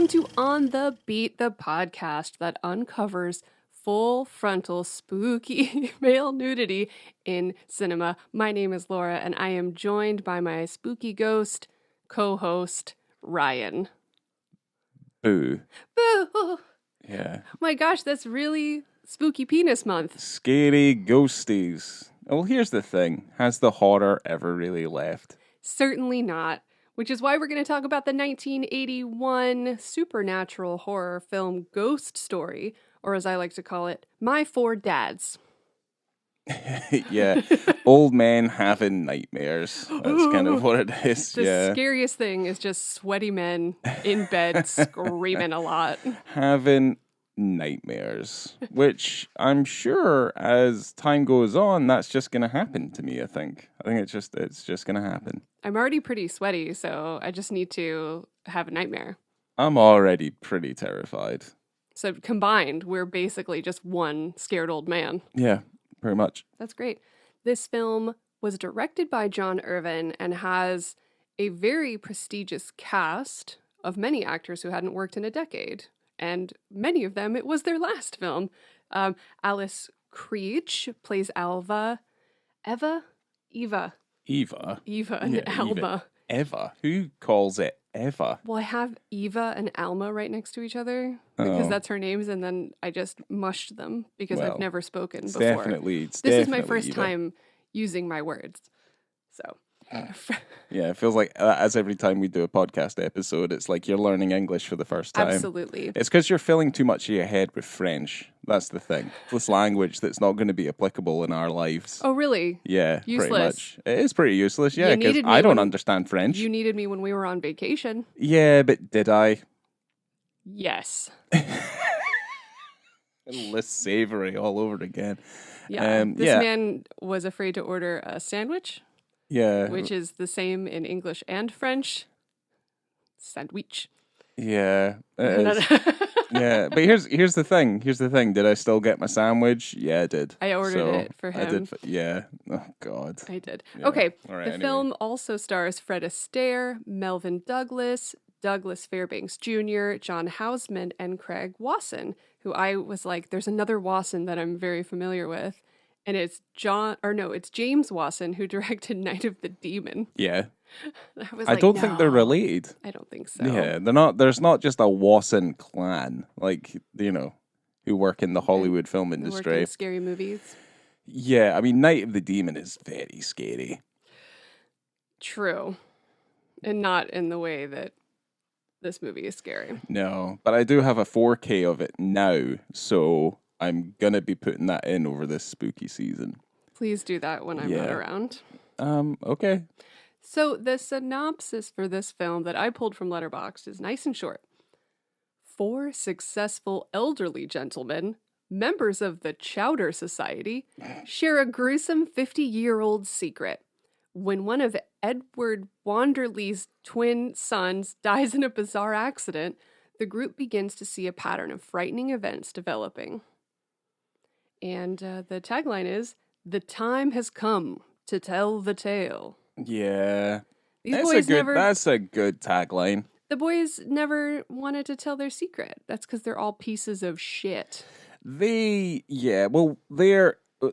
Welcome to On the Beat, the podcast that uncovers full frontal spooky male nudity in cinema. My name is Laura, and I am joined by my spooky ghost co-host, Ryan. Boo. Boo! Yeah. My gosh, that's really spooky penis month. Scary ghosties. Well, here's the thing. Has the horror ever really left? Certainly not. Which is why we're going to talk about the 1981 supernatural horror film Ghost Story, or as I like to call it, My Four Dads. Yeah. Old men having nightmares. That's kind of what it is. The scariest thing is just sweaty men in bed screaming a lot. Having nightmares, which I'm sure as time goes on, that's just going to happen to me, I think. It's just going to happen. I'm already pretty sweaty, so I just need to have a nightmare. I'm already pretty terrified. So combined, we're basically just one scared old man. Yeah, pretty much. That's great. This film was directed by John Irvin and has a very prestigious cast of many actors who hadn't worked in a decade. And many of them, it was their last film. Alice Creech plays Eva, and Alma. Eva? Who calls it Eva? Well, I have Eva and Alma right next to each other because that's her names, and then I just mushed them because I've never spoken before. This is my first time using my words. So. Yeah, it feels like as every time we do a podcast episode, it's like you're learning English for the first time. Absolutely. It's because you're filling too much of your head with French. That's the thing. This language that's not going to be applicable in our lives. Oh, really? Yeah, useless. Pretty much. It is pretty useless, yeah, because I don't understand French. You needed me when we were on vacation. Yeah, but did I? Yes. Less savory all over again. Yeah. This man was afraid to order a sandwich. Yeah. Which is the same in English and French. Sandwich. Yeah. Yeah. But here's the thing. Did I still get my sandwich? Yeah, I did. I ordered it for him. I did. Yeah. Oh, God. I did. Yeah. Okay. Right, the film also stars Fred Astaire, Melvin Douglas, Douglas Fairbanks Jr., John Houseman, and Craig Wasson, who I was like, there's another Wasson that I'm very familiar with. And it's James Wasson who directed Night of the Demon. Yeah. I don't think they're related. I don't think so. Yeah, they're not. There's not just a Wasson clan, like, who work in the Hollywood film industry. Work in scary movies. Yeah, I mean, Night of the Demon is very scary. True. And not in the way that this movie is scary. No, but I do have a 4K of it now, so I'm going to be putting that in over this spooky season. Please do that when I'm not around. Okay. So the synopsis for this film that I pulled from Letterboxd is nice and short. 4 successful elderly gentlemen, members of the Chowder Society, share a gruesome 50-year-old secret. When one of Edward Wanderley's twin sons dies in a bizarre accident, the group begins to see a pattern of frightening events developing. And the tagline is, "The time has come to tell the tale." Yeah. That's a good tagline. The boys never wanted to tell their secret. That's because they're all pieces of shit.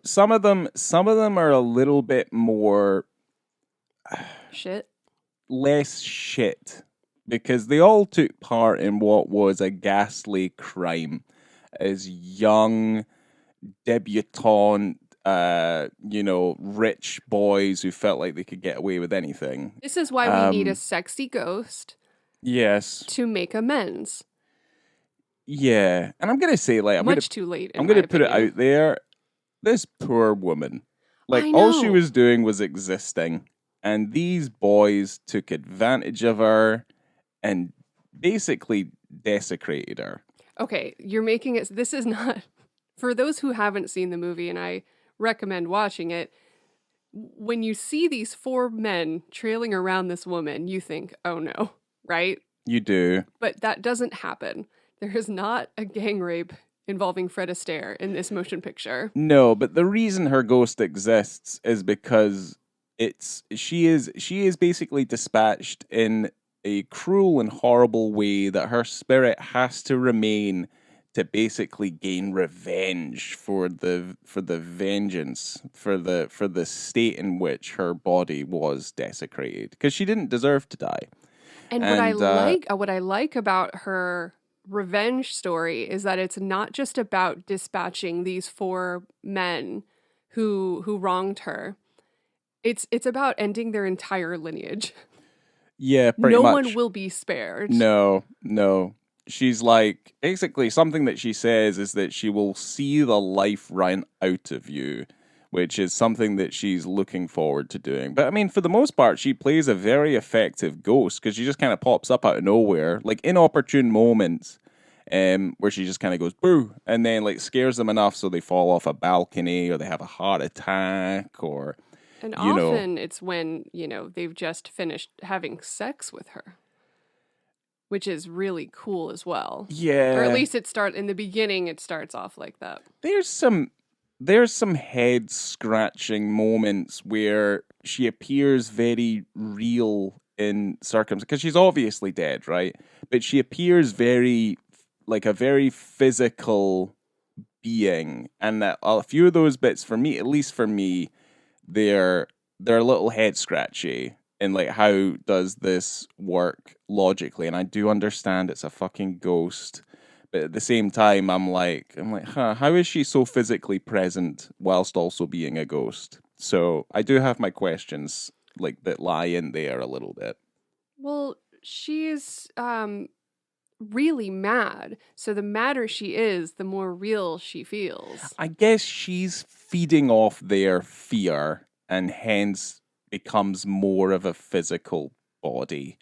Some of them are a little bit more shit. Less shit. Because they all took part in what was a ghastly crime as young debutante, rich boys who felt like they could get away with anything. This is why we need a sexy ghost. Yes. To make amends. Yeah. And I'm going to say, too late. I'm going to put it out there. This poor woman, all she was doing was existing. And these boys took advantage of her and basically desecrated her. Okay, you're making it... This is not... For those who haven't seen the movie, and I recommend watching it, when you see these 4 men trailing around this woman, you think, oh no, right? You do. But that doesn't happen. There is not a gang rape involving Fred Astaire in this motion picture. No, but the reason her ghost exists is because she is basically dispatched in a cruel and horrible way that her spirit has to remain to basically gain revenge for the vengeance for the state in which her body was desecrated, because she didn't deserve to die. And what I like about her revenge story is that it's not just about dispatching these 4 men who wronged her. It's about ending their entire lineage. Yeah, pretty no much. one will be spared. No. She's like, basically something that she says is that she will see the life run out of you, which is something that she's looking forward to doing. But I mean, for the most part, she plays a very effective ghost, because she just kind of pops up out of nowhere, like inopportune moments, where she just kind of goes boo, and then like scares them enough so they fall off a balcony or they have a heart attack, or and often it's when, they've just finished having sex with her, which is really cool as well. Yeah. Or at least in the beginning, it starts off like that. There's some head scratching moments where she appears very real in circumstances, because she's obviously dead, right? But she appears very like a very physical being, and that a few of those bits, for me, at least for me, they're a little head scratchy. And like, how does this work logically? And I do understand it's a fucking ghost, but at the same time, I'm like, how is she so physically present whilst also being a ghost? So I do have my questions like that lie in there a little bit. Well, she's really mad. So the madder she is, the more real she feels. I guess she's feeding off their fear, and hence becomes more of a physical body,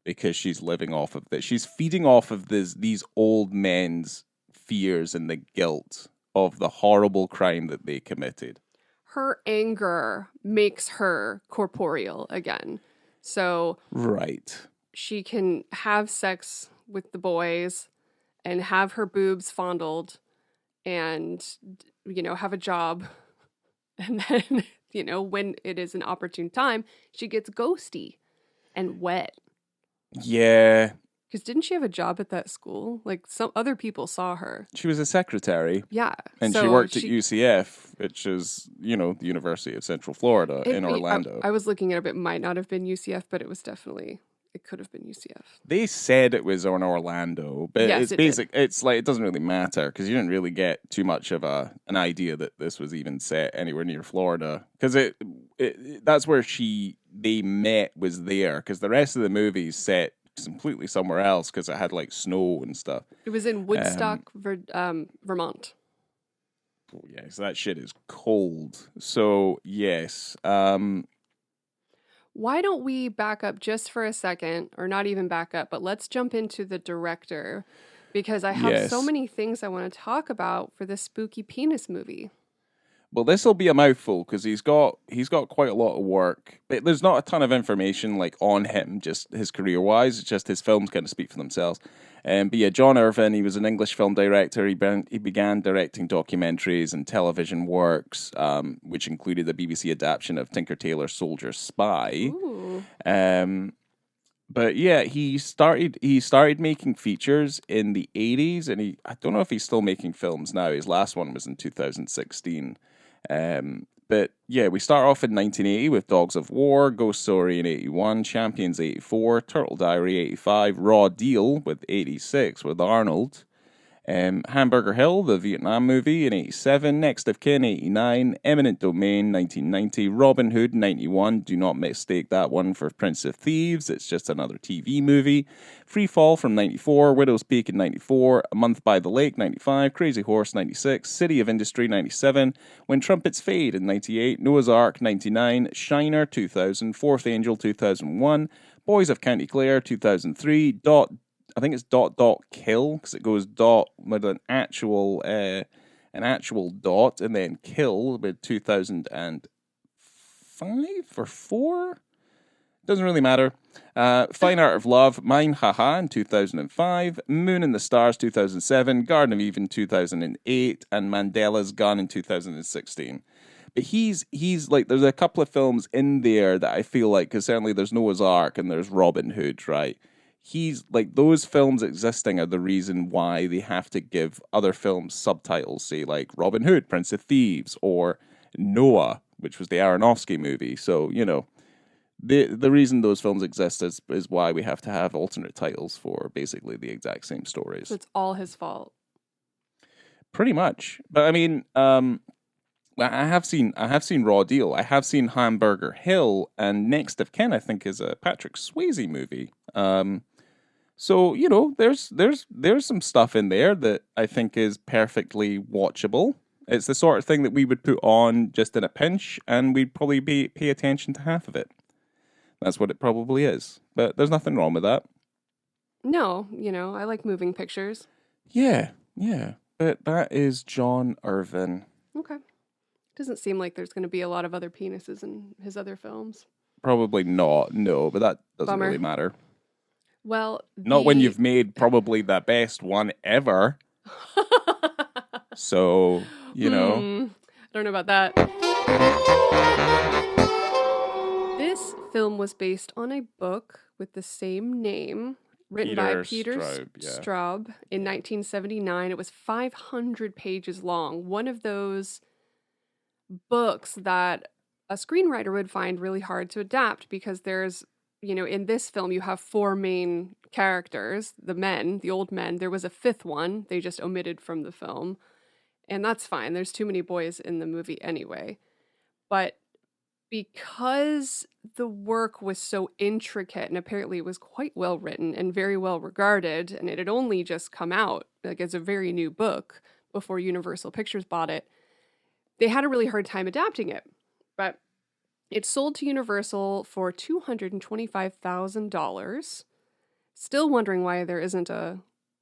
because she's living off of this. She's feeding off of these old men's fears and the guilt of the horrible crime that they committed. Her anger makes her corporeal again. So right, she can have sex with the boys and have her boobs fondled and, have a job. And then, when it is an opportune time, she gets ghosty and wet. Yeah. Because didn't she have a job at that school? Like, some other people saw her. She was a secretary. Yeah. And she worked at UCF, which is, the University of Central Florida in Orlando. I was looking it up. It might not have been UCF, but it could have been UCF. They said it was in Orlando, but yes, it's like, it doesn't really matter, because you didn't really get too much of an idea that this was even set anywhere near Florida, because that's where they met, was there, because the rest of the movie's set completely somewhere else, because it had like snow and stuff. It was in Woodstock, Vermont. Oh, yeah, so that shit is cold. So yes. Why don't we back up just for a second, or not even back up, but let's jump into the director, because I have so many things I want to talk about for this spooky penis movie. Well, this will be a mouthful, because he's got quite a lot of work. But there's not a ton of information like on him, just his career wise. It's just his films kind of speak for themselves. But yeah, John Irvin, he was an English film director. He began directing documentaries and television works, which included the BBC adaptation of Tinker Tailor Soldier Spy. Ooh. But yeah, he started making features in the 80s, and I don't know if he's still making films now. His last one was in 2016. But yeah, we start off in 1980 with Dogs of War, Ghost Story in 81, Champions 84, Turtle Diary 85, Raw Deal with 86 with Arnold, Hamburger Hill, the Vietnam movie in 87, Next of Kin 89, Eminent Domain 1990, Robin Hood 91, do not mistake that one for Prince of Thieves, it's just another TV movie, Free Fall from 94, Widow's Peak in 94, A Month by the Lake 95, Crazy Horse 96, City of Industry 97, When Trumpets Fade in 98, Noah's Ark 99, Shiner 2000, Fourth Angel 2001, Boys of County Clare 2003, I think it's ... kill, because it goes dot with an actual dot, and then kill with 2005 or 4. Doesn't really matter. Fine Art of Love, Mine Haha in 2005, Moon and the Stars 2007, Garden of Eden 2008, and Mandela's Gun in 2016. But he's like, there's a couple of films in there that I feel like, because certainly there's Noah's Ark and there's Robin Hood, right? He's like, those films existing are the reason why they have to give other films subtitles, say like Robin Hood, Prince of Thieves, or Noah, which was the Aronofsky movie. So, the reason those films exist is why we have to have alternate titles for basically the exact same stories. So it's all his fault. Pretty much. But I mean, I have seen Raw Deal. I have seen Hamburger Hill, and Next of Kin, I think, is a Patrick Swayze movie. So there's some stuff in there that I think is perfectly watchable. It's the sort of thing that we would put on just in a pinch, and we'd probably pay attention to half of it. That's what it probably is. But there's nothing wrong with that. No, I like moving pictures. Yeah. But that is John Irvin. Okay. Doesn't seem like there's going to be a lot of other penises in his other films. Probably not, no, but that doesn't Bummer. really matter. Well, not when you've made probably the best one ever. So, I don't know about that. This film was based on a book with the same name, written by Peter Straub in 1979. It was 500 pages long. One of those books that a screenwriter would find really hard to adapt because there's, in this film you have 4 main characters, the old men. There was a 5th one they just omitted from the film, and that's fine. There's too many boys in the movie anyway. But because the work was so intricate and apparently it was quite well written and very well regarded, and it had only just come out, like it's a very new book before Universal Pictures bought it, they had a really hard time adapting it. But it sold to Universal for $225,000. Still wondering why there isn't a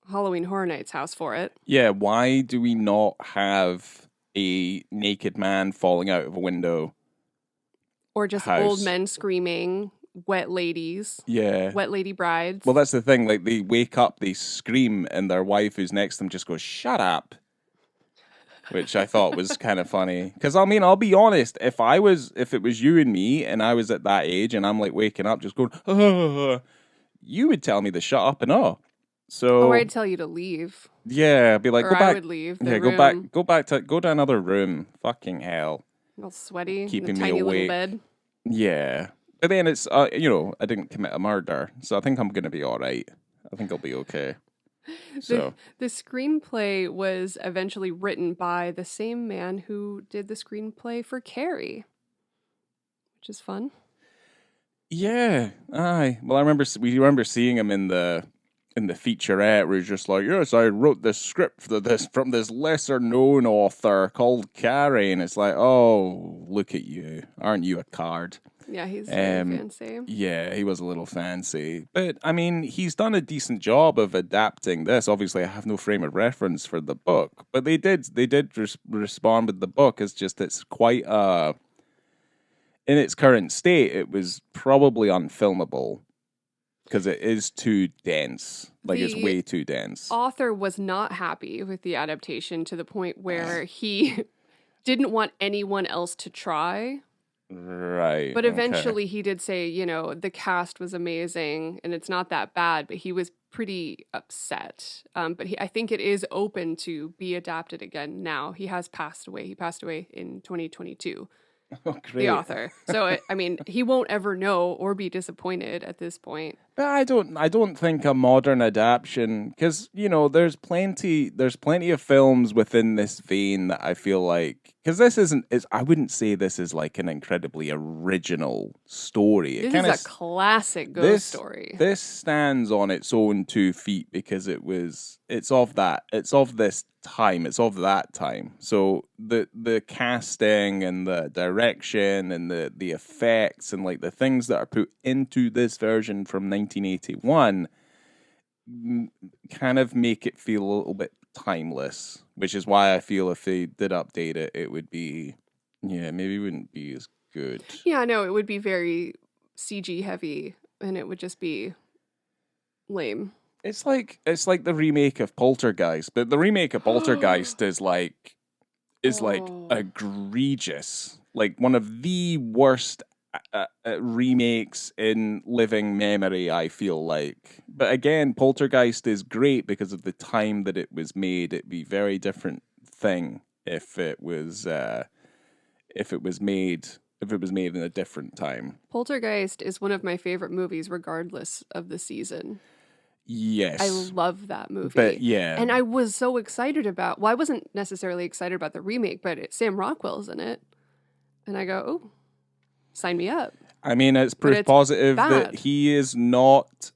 Halloween Horror Nights house for it. Yeah, why do we not have a naked man falling out of a window? Or just old men screaming, wet ladies. Yeah. Wet lady brides. Well, that's the thing. Like, they wake up, they scream, and their wife who's next to them just goes, "Shut up." Which I thought was kind of funny. Because, I mean, I'll be honest, if it was you and me, and I was at that age, and I'm, like, waking up just going, you would tell me to shut up and all. So, or I'd tell you to leave. Yeah, I'd be like, or go back. I would leave the room. Go to another room. Fucking hell. All sweaty, keeping in a me tiny awake. little bed. Yeah. But then it's, I didn't commit a murder, so I think I'm going to be all right. I think I'll be okay. So the screenplay was eventually written by the same man who did the screenplay for Carrie, which is fun. Yeah, aye. Well, we remember seeing him in the featurette, where he's just like, "Yes, I wrote this script for this from this lesser known author called Carrie," and it's like, "Oh, look at you! Aren't you a card?" Yeah, he's very fancy. Yeah, he was a little fancy. But, I mean, he's done a decent job of adapting this. Obviously, I have no frame of reference for the book. But they did respond with the book. It's just, it's quite, in its current state, it was probably unfilmable. Because it is too dense. Like, it's way too dense. Author was not happy with the adaptation to the point where he didn't want anyone else to try. Right. But eventually he did say, the cast was amazing and it's not that bad, but he was pretty upset. But I think it is open to be adapted again now. He has passed away. He passed away in 2022. Oh, great. The author. So, he won't ever know or be disappointed at this point. But I don't think a modern adaptation, because, there's plenty of films within this vein that I feel like, because I wouldn't say this is like an incredibly original story. This is a classic ghost story. This stands on its own 2 feet because it's of this time, it's of that time. So the casting and the direction and the effects and like the things that are put into this version from 1981 kind of make it feel a little bit timeless, which is why I feel if they did update it, it would be, maybe it wouldn't be as good. Yeah, no, it would be very CG heavy and it would just be lame. It's like the remake of Poltergeist, but the remake of Poltergeist is like, is like Oh. egregious, like one of the worst remakes in living memory, I feel like. But again, Poltergeist is great because of the time that it was made. It'd be a very different thing if it was made in a different time. Poltergeist is one of my favorite movies, regardless of the season. Yes. I love that movie. But yeah. And I was so excited about, well, I wasn't necessarily excited about the remake, but Sam Rockwell's in it. And I go, oh, sign me up. I mean, it's proof positive that he is not,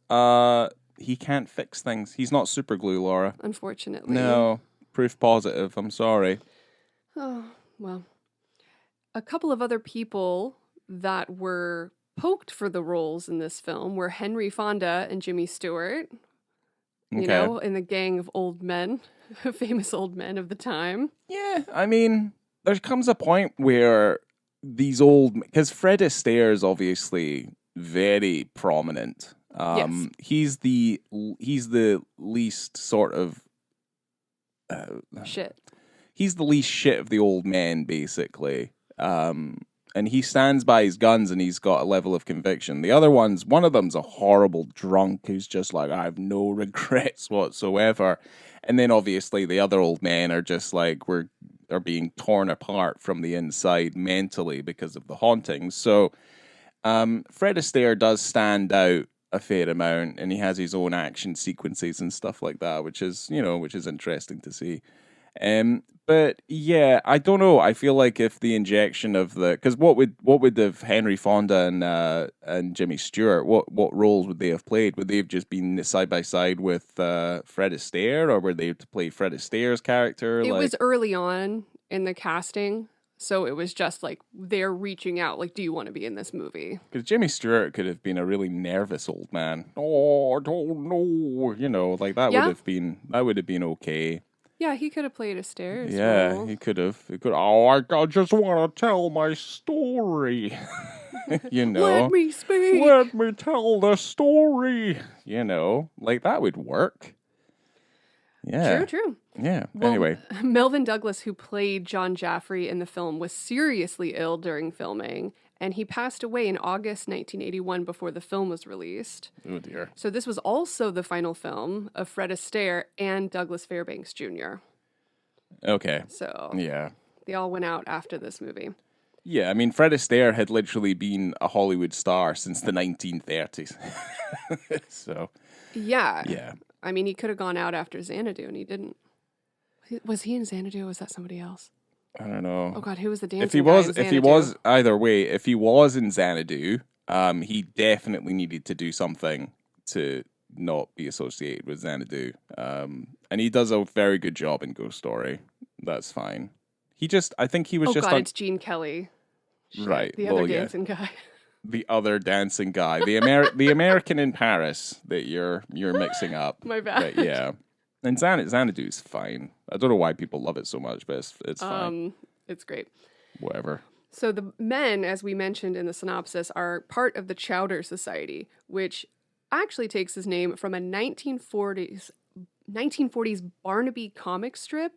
he can't fix things. He's not super glue, Laura. Unfortunately. No, proof positive. I'm sorry. Oh, well. A couple of other people that were poked for the roles in this film were Henry Fonda and Jimmy Stewart, you know, in the gang of old men, famous old men of the time. Yeah, I mean, there comes a point where these old, because Fred Astaire is obviously very prominent. Yes. He's the least sort of shit. He's the least shit of the old men, basically. And he stands by his guns and he's got a level of conviction. The other ones, one of them's a horrible drunk who's just like, I have no regrets whatsoever. And then obviously the other old men are just like, are being torn apart from the inside mentally because of the hauntings. So Fred Astaire does stand out a fair amount, and he has his own action sequences and stuff like that, which is interesting to see. But yeah, I don't know. I feel like if the injection of because what would have Henry Fonda and Jimmy Stewart, what roles would they have played? Would they have just been side by side with Fred Astaire, or were they to play Fred Astaire's character? It was early on in the casting, so it was just like they're reaching out, like, do you want to be in this movie? Because Jimmy Stewart could have been a really nervous old man. Oh, I don't know, like that would have been okay. Yeah, he could have played Astaire's role. He could have. Oh, I just want to tell my story. Let me speak. Let me tell the story. Like that would work. Yeah. True. Yeah. Well, anyway. Melvin Douglas, who played John Jaffrey in the film, was seriously ill during filming, and he passed away in August 1981 before the film was released. Oh, dear. So this was also the final film of Fred Astaire and Douglas Fairbanks Jr. Okay. So yeah, they all went out after this movie. Yeah, I mean, Fred Astaire had literally been a Hollywood star since the 1930s. So. Yeah. Yeah. I mean, he could have gone out after Xanadu, and he didn't. Was he in Xanadu, or was that somebody else? I don't know. Oh God, who was the dancing if he was either way, if he was in Xanadu, he definitely needed to do something to not be associated with Xanadu. And he does a very good job in Ghost Story. That's fine. I think he was just. It's Gene Kelly. Shit, right. The other dancing guy. The other dancing guy, the American in Paris that you're mixing up. My bad. But yeah, and Xanadu's fine. I don't know why people love it so much, but it's fine. It's great. Whatever. So the men, as we mentioned in the synopsis, are part of the Chowder Society, which actually takes its name from a 1940s Barnaby comic strip.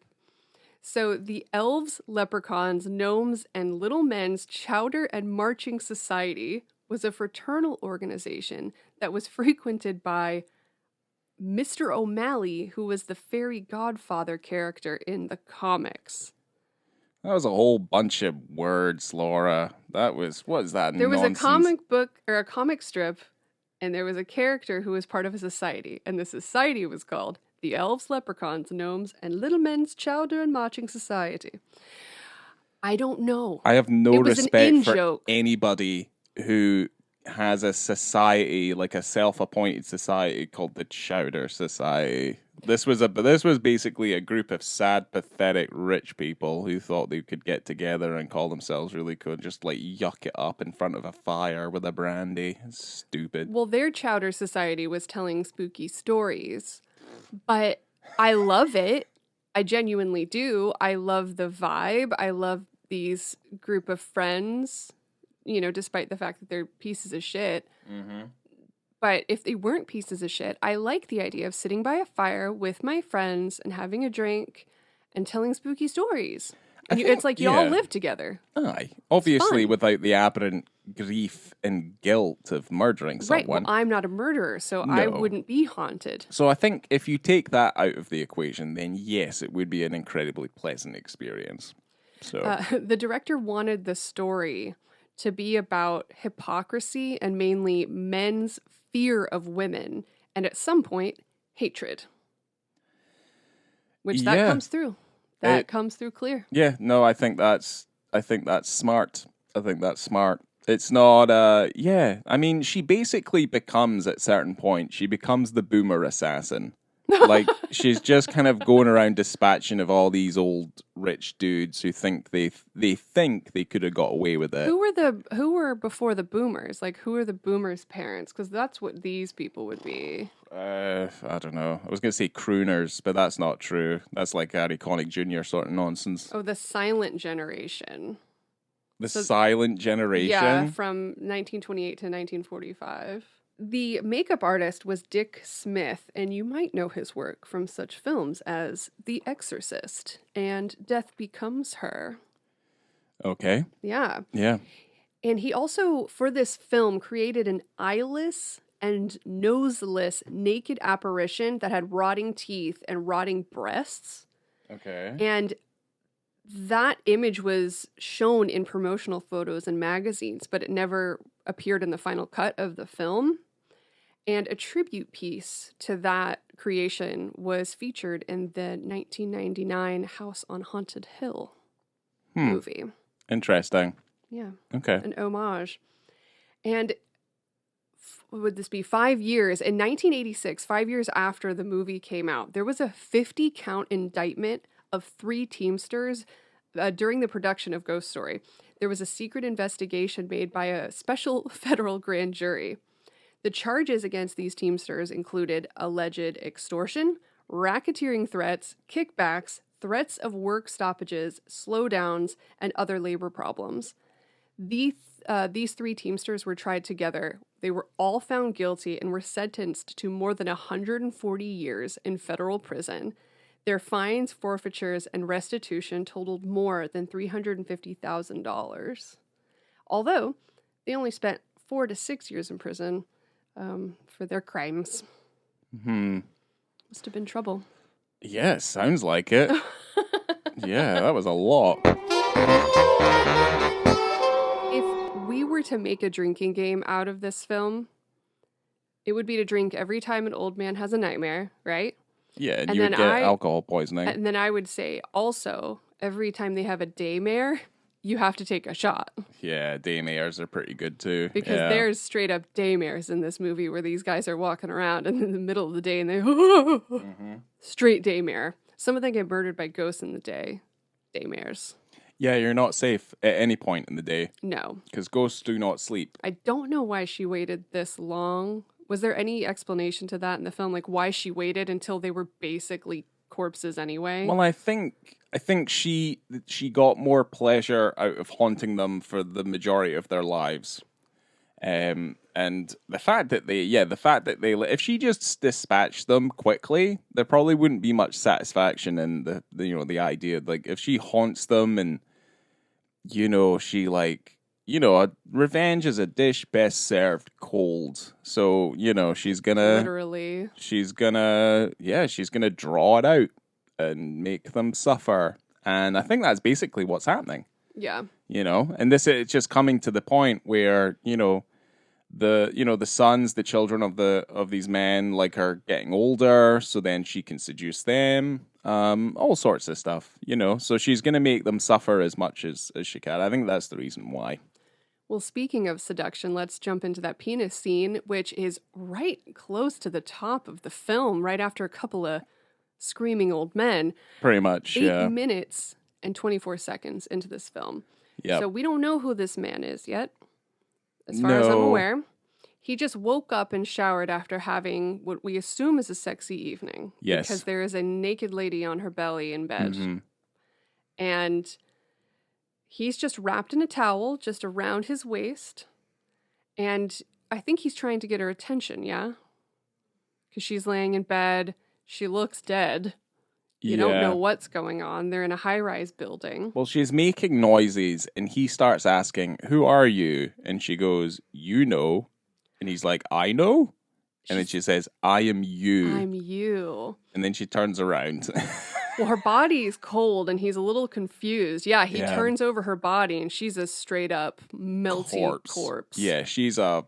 So the elves, leprechauns, gnomes, and little men's Chowder and Marching Society was a fraternal organization that was frequented by Mr. O'Malley, who was the fairy godfather character in the comics. That was a whole bunch of words, Laura. What is that? There was nonsense? a comic book or a comic strip, and there was a character who was part of a society, and the society was called the Elves, Leprechauns, Gnomes, and Little Men's Chowder and Marching Society. I don't know. I have no respect for anybody who has a society, like a self-appointed society called the Chowder Society. This was basically a group of sad, pathetic, rich people who thought they could get together and call themselves really cool, just like yuck it up in front of a fire with a brandy. It's stupid. Well, their Chowder Society was telling spooky stories, but I love it. I genuinely do. I love the vibe. I love these group of friends, despite the fact that they're pieces of shit. Mm-hmm. But if they weren't pieces of shit, I like the idea of sitting by a fire with my friends and having a drink and telling spooky stories. And it's like you all live together. Aye. Obviously, without the aberrant grief and guilt of murdering someone. Right. Well, I'm not a murderer, so I wouldn't be haunted. So I think if you take that out of the equation, then yes, it would be an incredibly pleasant experience. So the director wanted the story to be about hypocrisy and mainly men's fear of women, and at some point, hatred. Which that comes through. That comes through clear. Yeah, no, I think that's smart. I think that's smart. It's not I mean, she basically becomes at certain point, she becomes the boomer assassin. Like she's just kind of going around dispatching of all these old rich dudes who think they think they could have got away with it. Who were before the boomers? Like who are the boomers' parents? Because that's what these people would be. I don't know. I was going to say crooners, but that's not true. That's like Harry Connick Jr. sort of nonsense. Oh, the silent generation. The silent generation? Yeah, from 1928 to 1945. The makeup artist was Dick Smith, and you might know his work from such films as The Exorcist and Death Becomes Her. Okay. Yeah. Yeah. And he also, for this film, created an eyeless and noseless naked apparition that had rotting teeth and rotting breasts. Okay. And that image was shown in promotional photos and magazines, but it never appeared in the final cut of the film. And a tribute piece to that creation was featured in the 1999 House on Haunted Hill movie. Interesting. Yeah. Okay. An homage. And would this be 5 years? In 1986, 5 years after the movie came out, there was a 50-count indictment of 3 Teamsters during the production of Ghost Story. There was a secret investigation made by a special federal grand jury. The charges against these Teamsters included alleged extortion, racketeering threats, kickbacks, threats of work stoppages, slowdowns, and other labor problems. These 3 Teamsters were tried together. They were all found guilty and were sentenced to more than 140 years in federal prison. Their fines, forfeitures, and restitution totaled more than $350,000. Although they only spent 4 to 6 years in prison for their crimes. Must have been trouble. Yeah, sounds like it. Yeah, that was a lot. If we were to make a drinking game out of this film, it would be to drink every time an old man has a nightmare, right? Yeah, and you would get alcohol poisoning. And then I would say also, every time they have a daymare, you have to take a shot. Yeah, daymares are pretty good too. Because there's straight up daymares in this movie where these guys are walking around in the middle of the day and they straight daymare. Some of them get murdered by ghosts in the day. Daymares. Yeah, you're not safe at any point in the day. No. Because ghosts do not sleep. I don't know why she waited this long. Was there any explanation to that in the film? Like why she waited until they were basically corpses anyway? Well, I think she got more pleasure out of haunting them for the majority of their lives. And the fact that they, if she just dispatched them quickly, there probably wouldn't be much satisfaction in the idea. Like if she haunts them and, she revenge is a dish best served cold. So, she's gonna literally, she's gonna draw it out and make them suffer. And I think that's basically what's happening. Yeah. And it's just coming to the point where, the sons, the children of these men are getting older, so then she can seduce them, all sorts of stuff, so she's going to make them suffer as much as she can. I think that's the reason why. Well, speaking of seduction, let's jump into that penis scene, which is right close to the top of the film, right after a couple of screaming old men. Pretty much, 8 minutes and 24 seconds into this film. Yep. So we don't know who this man is yet, as far as I'm aware. He just woke up and showered after having what we assume is a sexy evening. Yes. Because there is a naked lady on her belly in bed. Mm-hmm. And he's just wrapped in a towel just around his waist. And I think he's trying to get her attention, yeah? Because she's laying in bed. She looks dead. You don't know Yeah. what's going on. They're in a high-rise building. Well, she's making noises, and he starts asking, "Who are you?" And she goes, "You know." And he's like, "I know." And then she says, "I am you." I'm you. And then she turns around. Well, her body's cold and he's a little confused. Yeah, he Yeah. turns over her body and she's a straight up melty corpse. Yeah, she's a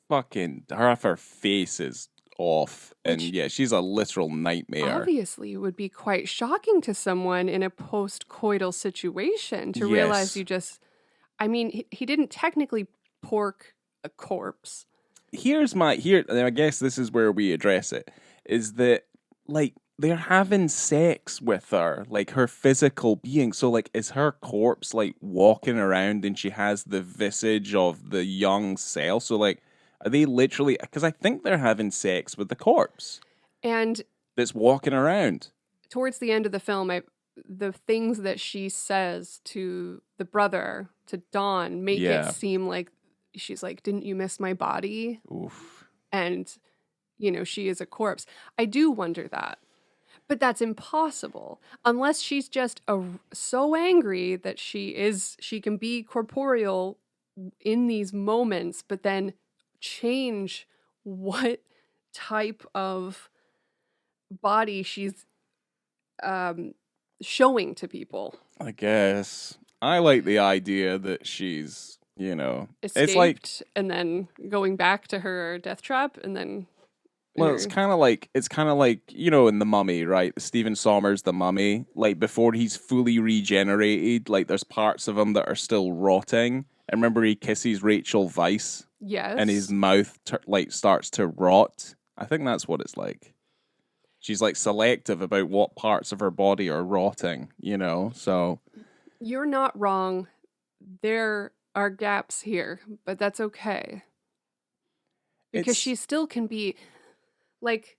fucking, her face is off. And Which yeah, she's a literal nightmare. obviously would be quite shocking to someone in a post-coital situation to realize Yes. you just, I mean, he didn't technically pork a corpse. I guess this is where we address it, is that, like, they're having sex with her, like her physical being. So, like, is her corpse like walking around and she has the visage of the young cell? So, like, are they literally? Because I think they're having sex with the corpse And that's walking around. towards the end of the film, the things that she says to the brother, to Dawn, make Yeah. it seem like she's like, "Didn't you miss my body?" Oof. And, you know, she is a corpse. I do wonder that. But that's impossible unless she's just so angry that she can be corporeal in these moments, but then change what type of body she's showing to people. I guess I like the idea that she's, Escaped it's like, and then going back to her death trap and then. well, it's kind of like in The Mummy, right? Stephen Sommers' The Mummy, like before he's fully regenerated, like there's parts of him that are still rotting. I remember he kisses Rachel Weisz, Yes. and his mouth starts to rot. I think that's what it's like. She's like selective about what parts of her body are rotting, So You're not wrong. There are gaps here, but that's okay. Because she still can be like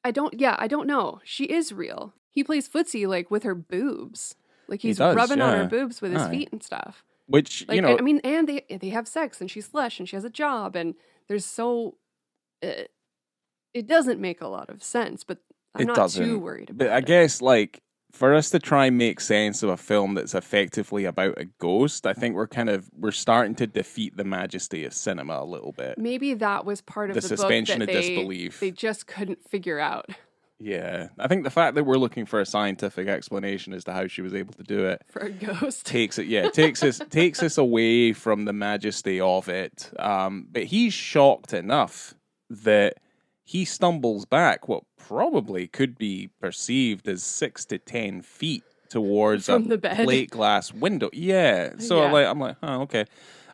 I don't know. She is real. He plays footsie like with her boobs. Like he's rubbing on her boobs with his feet and stuff. Which, like, I mean, and they have sex and she's flesh and she has a job and there's it doesn't make a lot of sense, but I'm not too worried about it. But I guess, like, for us to try and make sense of a film that's effectively about a ghost, I think we're starting to defeat the majesty of cinema a little bit. Maybe that was part of the suspension book that of disbelief. They just couldn't figure out. Yeah. I think the fact that we're looking for a scientific explanation as to how she was able to do it for a ghost takes us away from the majesty of it. But he's shocked enough that he stumbles back what probably could be perceived as 6 to 10 feet towards from the bed. Plate glass window. Yeah. So Yeah. I'm like, oh, okay.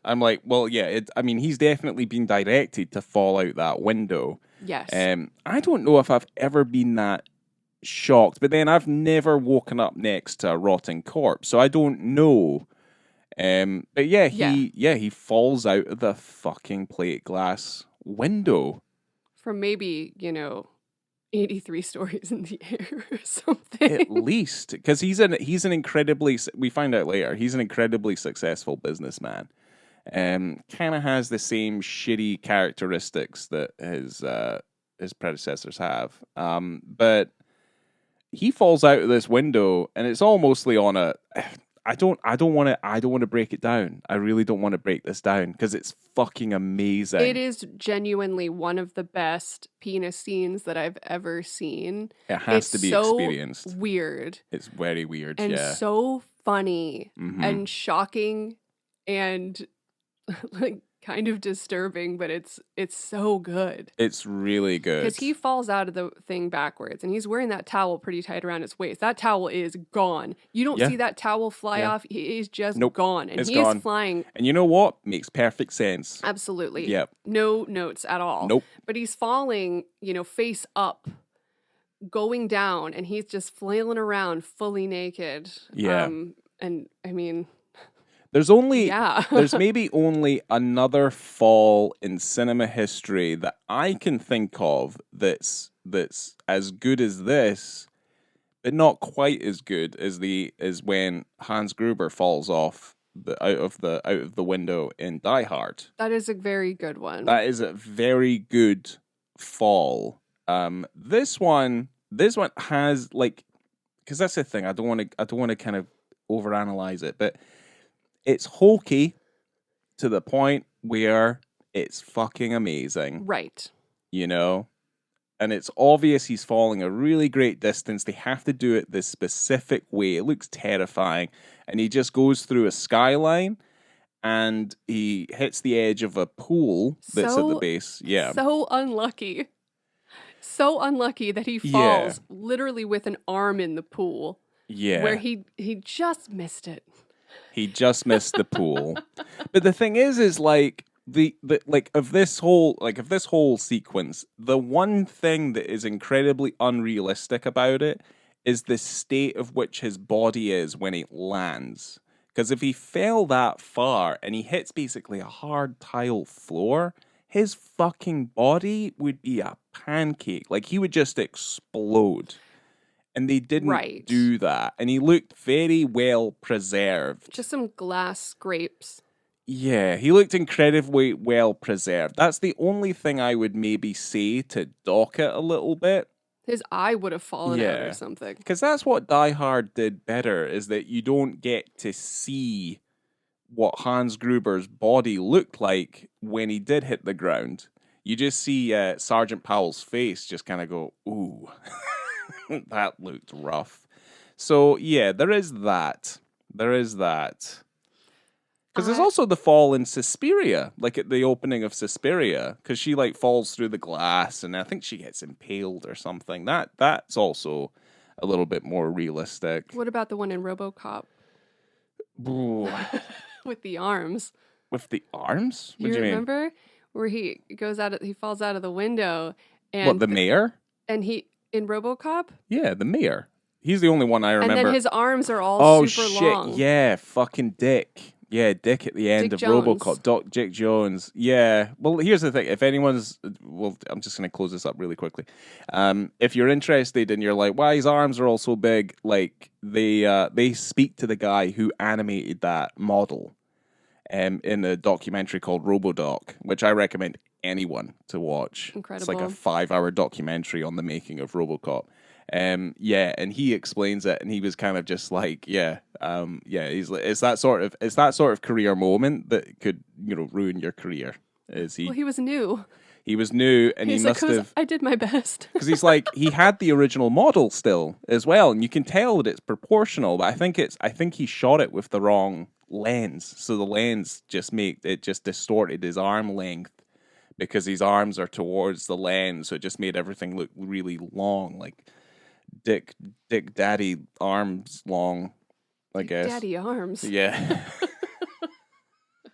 I'm like, well, yeah. He's definitely been directed to fall out that window. Yes. I don't know if I've ever been that shocked, but then I've never woken up next to a rotting corpse, so I don't know. But he falls out of the fucking plate glass window. From maybe, 83 stories in the air or something. At least, because he's an incredibly, we find out later, he's an incredibly successful businessman. Kind of has the same shitty characteristics that his predecessors have. But he falls out of this window, and it's almostly on a. I don't want to break it down. I really don't want to break this down because it's fucking amazing. It is genuinely one of the best penis scenes that I've ever seen. It has to be experienced. Weird. It's very weird, and so funny and shocking and like kind of disturbing, but it's so good. It's really good. Because he falls out of the thing backwards and he's wearing that towel pretty tight around his waist. That towel is gone. You don't see that towel fly off. He is just gone. And he is flying. And you know what? Makes perfect sense. Absolutely. Yep. No notes at all. Nope. But he's falling, face up, going down, and he's just flailing around fully naked. Yeah. And I mean... There's maybe only another fall in cinema history that I can think of that's as good as this, but not quite as good as when Hans Gruber falls off out of the window in Die Hard. That is a very good one. That is a very good fall. This one this one has like, because that's the thing. I don't want to kind of overanalyze it, but it's hokey to the point where it's fucking amazing. Right. You know? And it's obvious he's falling a really great distance. They have to do it this specific way. It looks terrifying. And he just goes through a skyline and he hits the edge of a pool that's at the base. Yeah. So unlucky. So unlucky that he falls literally with an arm in the pool. Yeah. Where he just missed it. He just missed the pool. But the thing is like the of this whole sequence, the one thing that is incredibly unrealistic about it is the state of which his body is when it lands. Because if he fell that far and he hits basically a hard tile floor, his fucking body would be a pancake. Like, he would just explode. And they didn't do that. And he looked very well preserved. Just some glass scrapes. Yeah, he looked incredibly well preserved. That's the only thing I would maybe say to dock it a little bit. His eye would have fallen out or something. Because that's what Die Hard did better, is that you don't get to see what Hans Gruber's body looked like when he did hit the ground. You just see Sergeant Powell's face just kind of go, ooh, that looked rough. So, yeah, there is that. Because there's also the fall in Suspiria, like at the opening of Suspiria, because she like falls through the glass and I think she gets impaled or something. That's also a little bit more realistic. What about the one in RoboCop? With the arms. With the arms? What do you remember? Mean? Where he falls out of the window and what, the mayor? And he in RoboCop? Yeah, the mayor. He's the only one I remember. And then his arms are all super long. Yeah, fucking Dick. Yeah, Dick at the end of RoboCop. Dick Jones. Yeah. Well, here's the thing. If anyone's... Well, I'm just going to close this up really quickly. If you're interested and you're like, why his arms are all so big, like, they speak to the guy who animated that model in a documentary called RoboDoc, which I recommend anyone to watch. Incredible. It's like a 5-hour documentary on the making of RoboCop. And he explains it, and he was kind of just like, he's like, it's that sort of career moment that could, ruin your career. Well, he was new. He was new, and he must have. I did my best Because he's like, he had the original model still as well, and you can tell that it's proportional. But I think he shot it with the wrong lens, so the lens just distorted his arm length because his arms are towards the lens, so it just made everything look really long, like Dick Daddy arms long, I guess. Daddy arms. Yeah.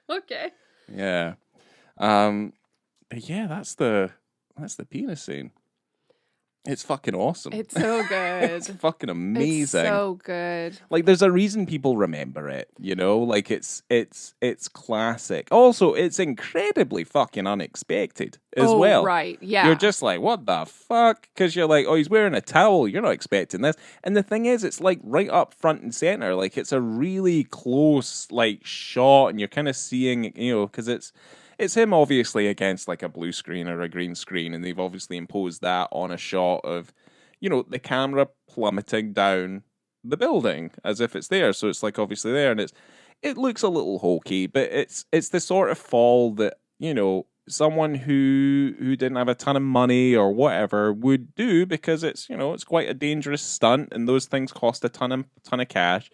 Okay. Yeah. But yeah, that's the penis scene. It's fucking awesome. It's so good. It's fucking amazing. It's so good. Like, there's a reason people remember it, Like, it's classic. Also, it's incredibly fucking unexpected as well. Right, yeah. You're just like, what the fuck? Because you're like, oh, he's wearing a towel. You're not expecting this. And the thing is, it's like right up front and center. Like, it's a really close, like, shot, and you're kind of seeing, because it's him obviously against like a blue screen or a green screen, and they've obviously imposed that on a shot of, the camera plummeting down the building as if it's there. So it's like obviously there, and it looks a little hokey, but it's the sort of fall that, someone who didn't have a ton of money or whatever would do, because it's, it's quite a dangerous stunt, and those things cost a ton of cash.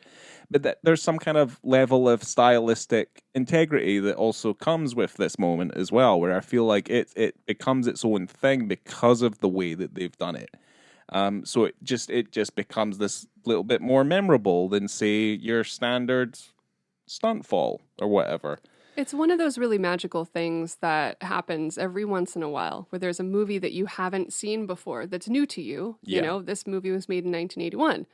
But there's some kind of level of stylistic integrity that also comes with this moment as well, where I feel like it becomes its own thing because of the way that they've done it. So it just becomes this little bit more memorable than, say, your standard stunt fall or whatever. It's one of those really magical things that happens every once in a while, where there's a movie that you haven't seen before that's new to you. Yeah. This movie was made in 1981.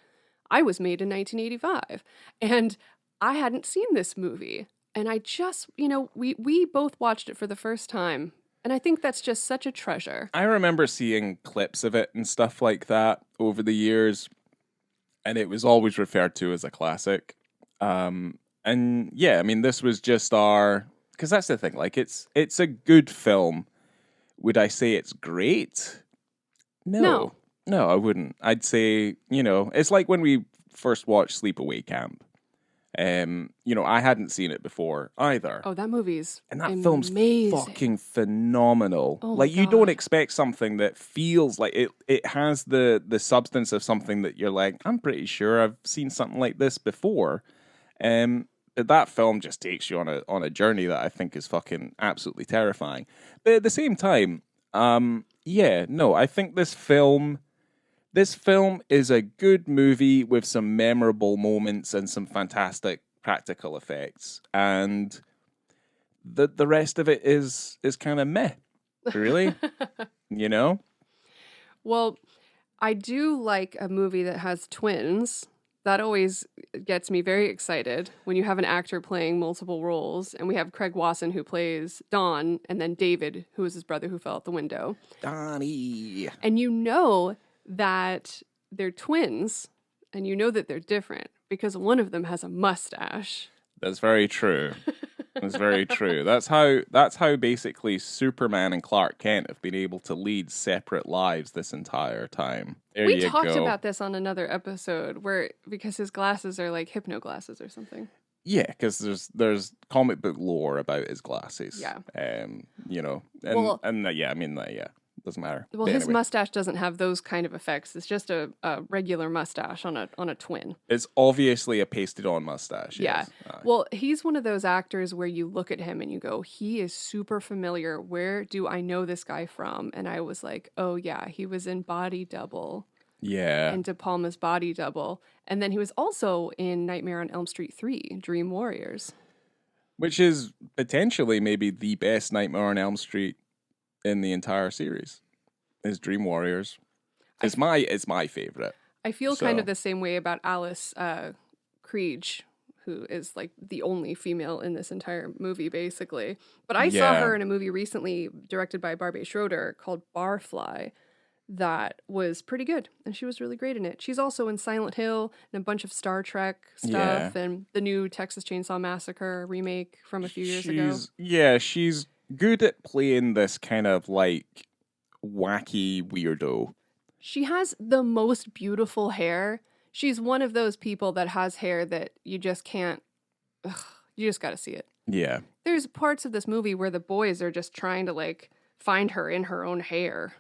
I was made in 1985, and I hadn't seen this movie. And I just, we both watched it for the first time. And I think that's just such a treasure. I remember seeing clips of it and stuff like that over the years, and it was always referred to as a classic. And yeah, I mean, this was just because that's the thing, like, it's a good film. Would I say it's great? No. No, I wouldn't. I'd say, it's like when we first watched Sleepaway Camp. I hadn't seen it before either. Oh, that movie's And that amazing. film's fucking phenomenal. Oh like, my you don't God. expect something that feels like it has the substance of something that you're like, I'm pretty sure I've seen something like this before. But that film just takes you on a journey that I think is fucking absolutely terrifying. But at the same time, I think this film is a good movie with some memorable moments and some fantastic practical effects. And the rest of it is kind of meh, really. you know? Well, I do like a movie that has twins. That always gets me very excited when you have an actor playing multiple roles. And we have Craig Wasson, who plays Don, and then David, who is his brother who fell out the window. Donnie. And you know that they're twins, and you know that they're different because one of them has a mustache. That's very true. That's very true. That's how basically Superman and Clark Kent have been able to lead separate lives this entire time. We talked about this on another episode because his glasses are like hypno glasses or something. Yeah, because there's comic book lore about his glasses. Yeah. Doesn't matter. Well, But his anyway, mustache doesn't have those kind of effects. It's just a regular mustache on a twin. it's obviously a pasted on mustache. Yeah. Yes. Aye. Well, he's one of those actors where you look at him and you go, he is super familiar. Where do I know this guy from? And I was like, oh yeah, he was in Body Double Yeah. and De Palma's Body Double. And then he was also in Nightmare on Elm Street 3, Dream Warriors. Which is potentially maybe the best Nightmare on Elm Street in the entire series. Is Dream Warriors. It's my favorite. I feel kind of the same way about Alice Creed, who is like the only female in this entire movie, basically. But I saw her in a movie recently directed by Barbie Schroeder called Barfly that was pretty good. And she was really great in it. She's also in Silent Hill and a bunch of Star Trek stuff and the new Texas Chainsaw Massacre remake from a few years ago. Yeah, she's good at playing this kind of like wacky weirdo. She has the most beautiful hair. She's one of those people that has hair that you just can't, you just got to see it. Yeah. There's parts of this movie where the boys are just trying to like find her in her own hair.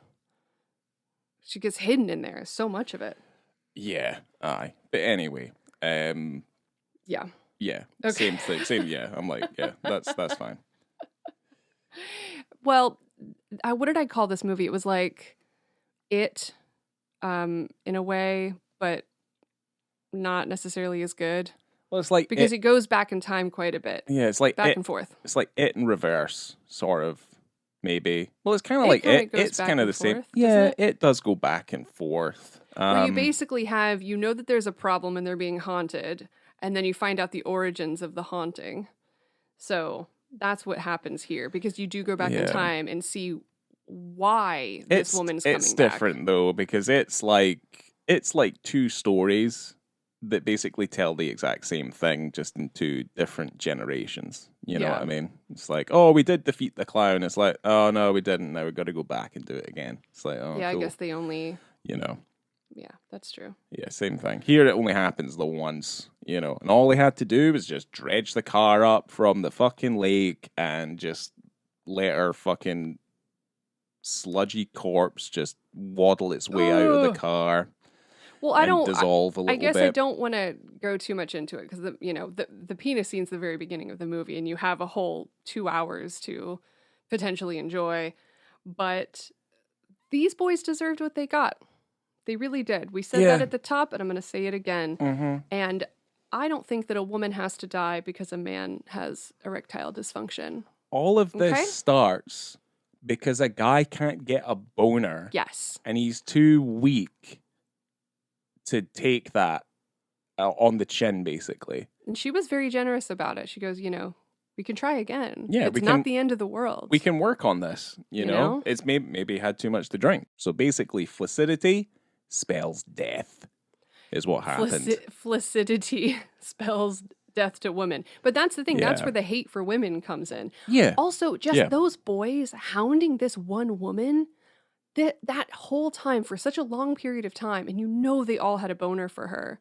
She gets hidden in there, so much of it. Yeah, aye. But anyway, Yeah. yeah, Okay. same thing. Same, yeah. I'm like, yeah, that's fine. Well, what did I call this movie? It was like It, in a way, but not necessarily as good. Well, it's like Because it goes back in time quite a bit. yeah, it's like Back and forth. It's like it in reverse, sort of. Maybe. Well, it's kind of It like kinda it. goes It's back kind of and the same. forth, Yeah, doesn't it? it does go back and forth. Where you basically have, you know that there's a problem and they're being haunted, and then you find out the origins of the haunting. So that's what happens here, because you do go back in Yeah. time and see why this woman's coming back. It's different though, because it's like two stories that basically tell the exact same thing, just in two different generations. You know what I mean? It's like, oh, we did defeat the clown. It's like, oh no, we didn't. Now we've got to go back and do it again. It's like, oh, Yeah, cool. I guess they only... Yeah, that's true. Yeah, same thing. Here it only happens the once, and all they had to do was just dredge the car up from the fucking lake and just let her fucking sludgy corpse just waddle its way out of the car. Well, I don't dissolve a little I guess bit. I don't want to go too much into it because the penis scene's the very beginning of the movie, and you have a whole 2 hours to potentially enjoy. But these boys deserved what they got. They really did. We said that at the top, and I'm going to say it again. Mm-hmm. And I don't think that a woman has to die because a man has erectile dysfunction. All of this Okay? starts because a guy can't get a boner. Yes. And he's too weak to take that on the chin, basically. And she was very generous about it. She goes, we can try again. Yeah, it's not the end of the world. We can work on this, you know? It's maybe had too much to drink. So basically, flaccidity spells death, is what happened. Flaccidity spells death to women. But that's the thing. That's Yeah. where the hate for women comes in. Yeah. Also, just those boys hounding this one woman, that whole time for such a long period of time, and you know they all had a boner for her.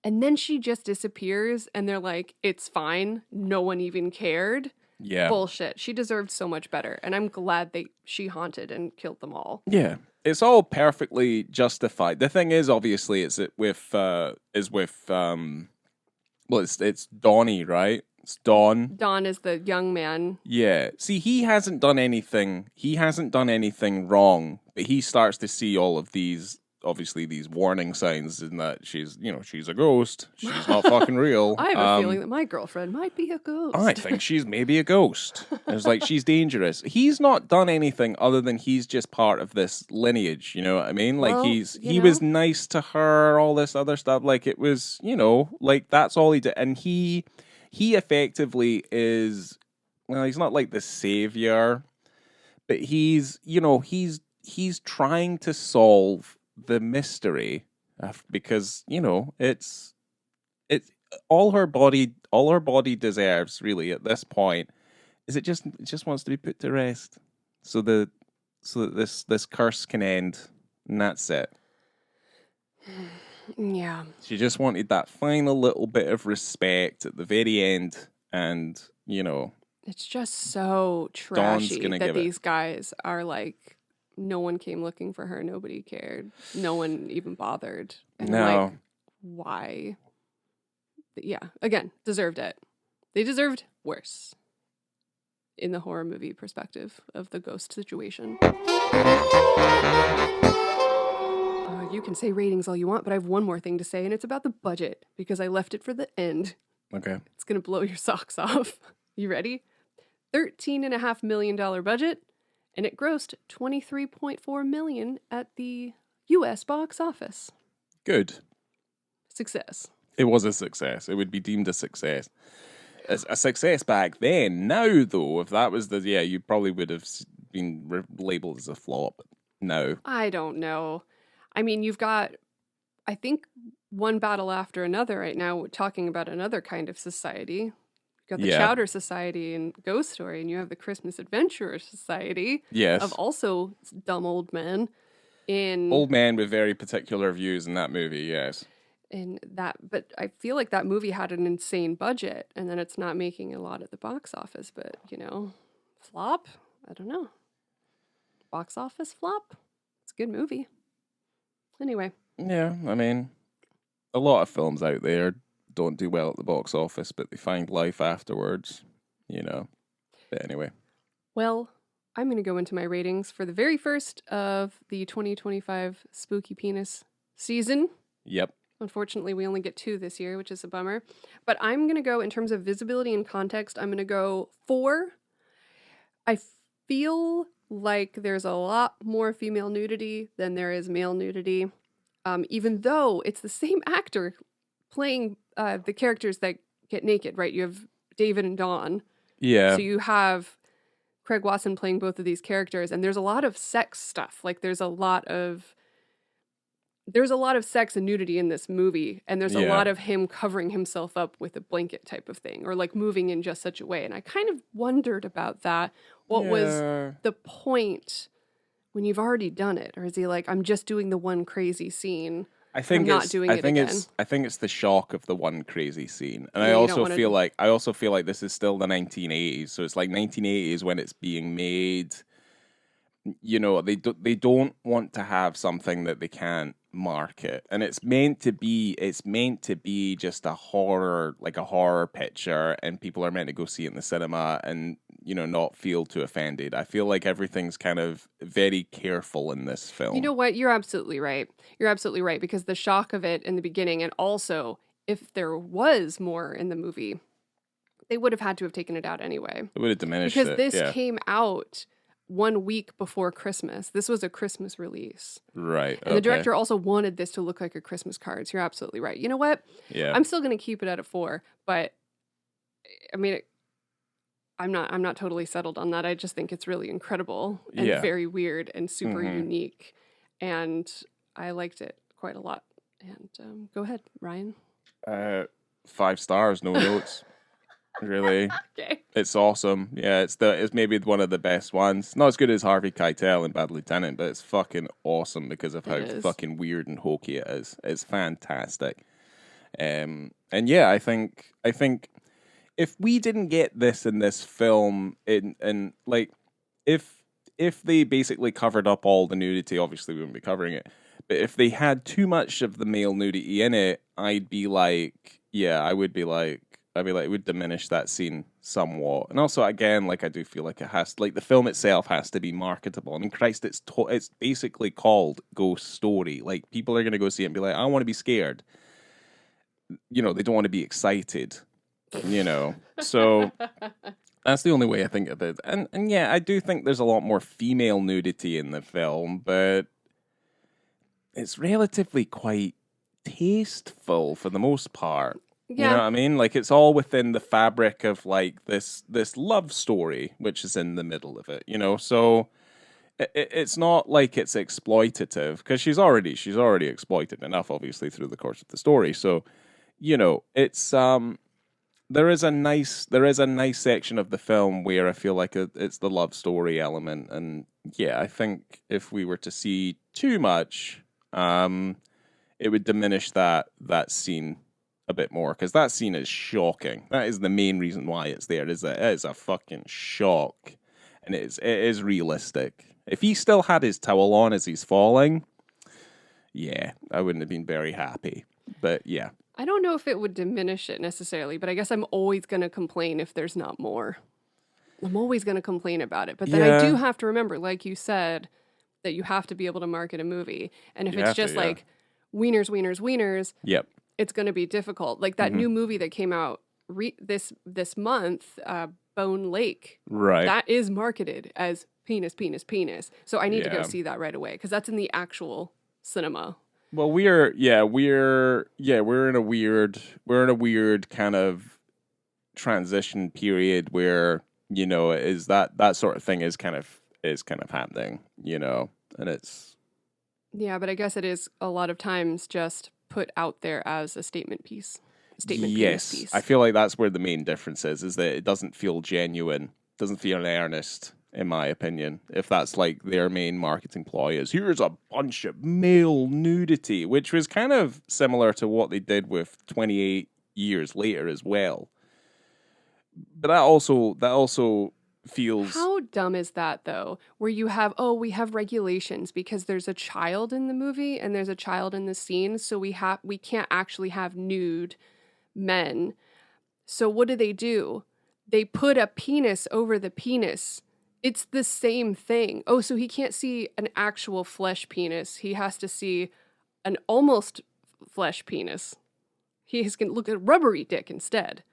And then she just disappears and they're like, it's fine. No one even cared. Yeah. Bullshit. She deserved so much better. And I'm glad she haunted and killed them all. Yeah. It's all perfectly justified. The thing is, obviously, it's Donnie, right? It's Don. Don is the young man. Yeah. See, he hasn't done anything wrong, but he starts to see all of these, obviously, these warning signs in that she's a ghost. She's not fucking real. I have a feeling that my girlfriend might be a ghost. I think she's maybe a ghost. It's like, she's dangerous. He's not done anything other than he's just part of this lineage, you know what I mean? Like, he was nice to her, all this other stuff. Like, it was, like, that's all he did. And he effectively is, well, he's not like the savior, but he's trying to solve the mystery because, it's all her body deserves really at this point is it just wants to be put to rest so that this curse can end, and that's it. Yeah. She just wanted that final little bit of respect at the very end, and it's just so trashy that these guys are like, no one came looking for her, nobody cared, no one even bothered. And no. I'm like, why? Yeah, again, deserved it. They deserved worse in the horror movie perspective of the ghost situation. You can say ratings all you want, but I have one more thing to say, and it's about the budget, because I left it for the end. Okay. It's going to blow your socks off. You ready? $13.5 million budget, and it grossed $23.4 million at the U.S. box office. Good. Success. It was a success. It would be deemed a success. A success back then. Now, though, if that was you probably would have been labeled as a flop. No. I don't know. I mean, you've got, I think, one battle after another right now talking about another kind of society. You've got the Chowder Society and Ghost Story, and you have the Christmas Adventurer Society. Yes. Of also dumb old men. Old men with very particular views in that movie, yes. But I feel like that movie had an insane budget, and then it's not making a lot at the box office, but, flop? I don't know. Box office flop? It's a good movie. Anyway. Yeah, I mean, a lot of films out there don't do well at the box office, but they find life afterwards, But anyway. Well, I'm going to go into my ratings for the very first of the 2025 Spooky Penis season. Yep. Unfortunately, we only get 2 this year, which is a bummer. But I'm going to go, in terms of visibility and context, I'm going to go 4. I feel like there's a lot more female nudity than there is male nudity, even though it's the same actor playing the characters that get naked, right? You have David and Dawn. Yeah. So you have Craig Watson playing both of these characters, and there's a lot of sex stuff. Like, there's a lot of sex and nudity in this movie, and there's a lot of him covering himself up with a blanket type of thing, or like moving in just such a way. And I kind of wondered about that. What was the point when you've already done it? Or is he like, I'm just doing the one crazy scene. I think it's the shock of the one crazy scene. And I also feel like this is still the 1980s. So it's like 1980s when it's being made. They don't want to have something that they can't market, and it's meant to be just a horror picture, and people are meant to go see it in the cinema and not feel too offended. I feel like everything's kind of very careful in this film. You know what? You're absolutely right. Because the shock of it in the beginning, and also if there was more in the movie, they would have had to have taken it out anyway. It would have diminished it. Because this came out 1 week before Christmas. This was a Christmas release. Right. And the director also wanted this to look like a Christmas card. So you're absolutely right. You know what? Yeah. I'm still going to keep it at a 4, but I mean, I'm not totally settled on that. I just think it's really incredible and very weird and super unique. And I liked it quite a lot. And go ahead, Ryan. 5 stars, no notes. Really. Okay. It's awesome. Yeah, it's maybe one of the best ones. Not as good as Harvey Keitel in Bad Lieutenant, but it's fucking awesome because of It how is. fucking weird and hokey it is. It's fantastic. And yeah, I think if we didn't get this in this film, in like if if they basically covered up all the nudity, obviously we wouldn't be covering it. But if they had too much of the male nudity in it, I'd be like, yeah, I'd be like, it would diminish that scene somewhat. And also, again, like I do feel like it has, like the film itself has to be marketable. I mean, Christ, it's basically called Ghost Story. Like people are gonna go see it and be like, I want to be scared. You know, they don't want to be excited. You know, so that's the only way I think of it. And yeah, I do think there's a lot more female nudity in the film, but it's relatively quite tasteful for the most part. You know Yeah. what I mean? Like it's all within the fabric of like this love story, which is in the middle of it. You know, so it's not like it's exploitative because she's already exploited enough, obviously, through the course of the story. So you know, it's there is a nice section of the film where I feel like it's the love story element, and yeah, I think if we were to see too much, it would diminish that scene a bit more because that scene is shocking. That is the main reason why it's there. Is that it is a fucking shock, and it is realistic. If he still had his towel on as he's falling, yeah, I wouldn't have been very happy. But yeah, I don't know if it would diminish it necessarily, but I guess I'm always going to complain if there's not more. I'm always going to complain about it. But then I do yeah, have to remember, like you said, that you have to be able to market a movie. And if you it's have to, just yeah, like wieners, wieners, wieners, yep, it's going to be difficult. Like that hmm new movie that came out this month, Bone Lake, right, that is marketed as penis, penis, penis. So I need to go yeah. see that right away because that's in the actual cinema. Well, we're in a weird kind of transition period where is that sort of thing is kind of happening, and it's Yeah, but I guess it is a lot of times just put out there as a statement piece, a statement penis yes, I piece. feel like that's where the main difference is that it doesn't feel genuine, doesn't feel earnest, in my opinion. If that's like their main marketing ploy is here's a bunch of male nudity, which was kind of similar to what they did with 28 years later as well. But that also feels How dumb is that though? Where you have, oh, we have regulations because there's a child in the movie and there's a child in the scene, so we can't actually have nude men. So what do? They put a penis over the penis. It's the same thing. Oh, so he can't see an actual flesh penis. He has to see an almost flesh penis. He's going to look at a rubbery dick instead.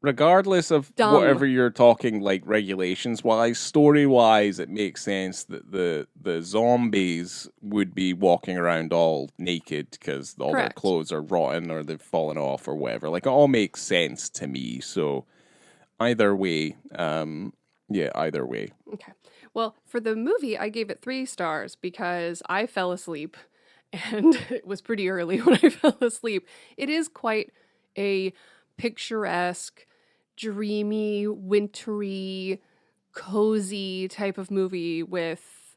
regardless of Dumb. whatever you're talking like regulations wise, story wise, it makes sense that the zombies would be walking around all naked because all their Correct. clothes are rotten or they've fallen off or whatever. Like it all makes sense to me. So either way, yeah, either way. Okay. Well, for the movie, I gave it 3 stars because I fell asleep and it was pretty early when I fell asleep. It is quite a picturesque, dreamy, wintry, cozy type of movie with,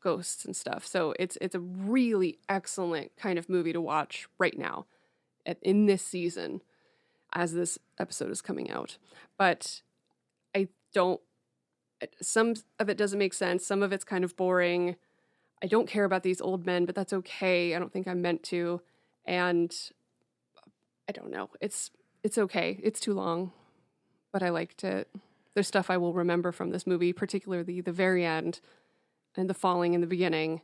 ghosts and stuff. So it's a really excellent kind of movie to watch right now in this season as this episode is coming out. But I don't some of it doesn't make sense. Some of it's kind of boring. I don't care about these old men, but that's okay. I don't think I'm meant to. And I don't know. It's okay. It's too long, but I liked it. There's stuff I will remember from this movie, particularly the very end and the falling in the beginning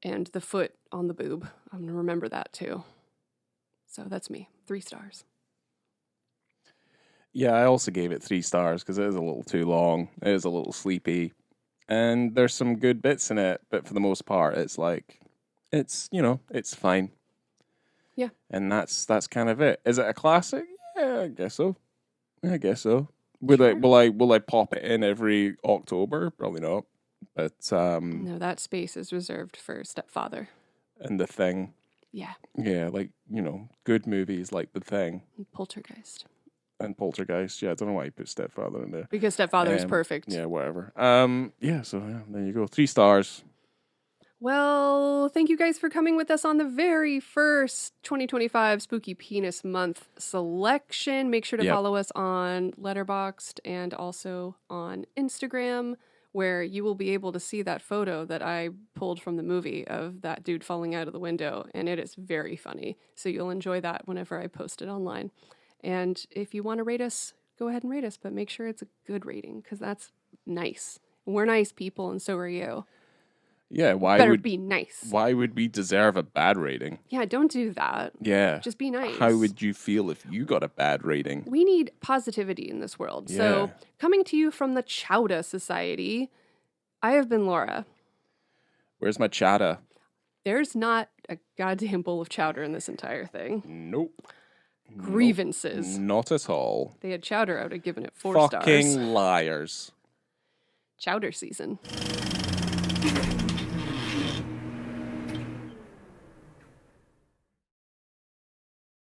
and the foot on the boob. I'm going to remember that too. So that's me. 3 stars. Yeah, I also gave it 3 stars because it is a little too long. It is a little sleepy, and there's some good bits in it, but for the most part, it's like it's fine. Yeah. And that's kind of it. Is it a classic? Yeah, I guess so. I guess so. Sure. Will I pop it in every October? Probably not. But No, that space is reserved for Stepfather. and The Thing. Yeah. Yeah, like, good movies like The Thing. Poltergeist. And Poltergeist. Yeah, I don't know why he put Stepfather in there. Because Stepfather is perfect. Yeah, whatever. So there you go. 3 stars. Well, thank you guys for coming with us on the very first 2025 Spooky Penis Month selection. Make sure to follow us on Letterboxd and also on Instagram, where you will be able to see that photo that I pulled from the movie of that dude falling out of the window, and it is very funny. So you'll enjoy that whenever I post it online. And if you want to rate us, go ahead and rate us, but make sure it's a good rating, because that's nice. We're nice people, and so are you. Yeah, be nice. Why would we deserve a bad rating? Yeah, don't do that. Yeah. Just be nice. How would you feel if you got a bad rating? We need positivity in this world. Yeah. So, coming to you from the Chowder Society, I have been Laura. Where's my chowder? There's not a goddamn bowl of chowder in this entire thing. Nope. Grievances. Not at all. They had chowder, I would have given it 4 stars. Fucking liars. Chowder season.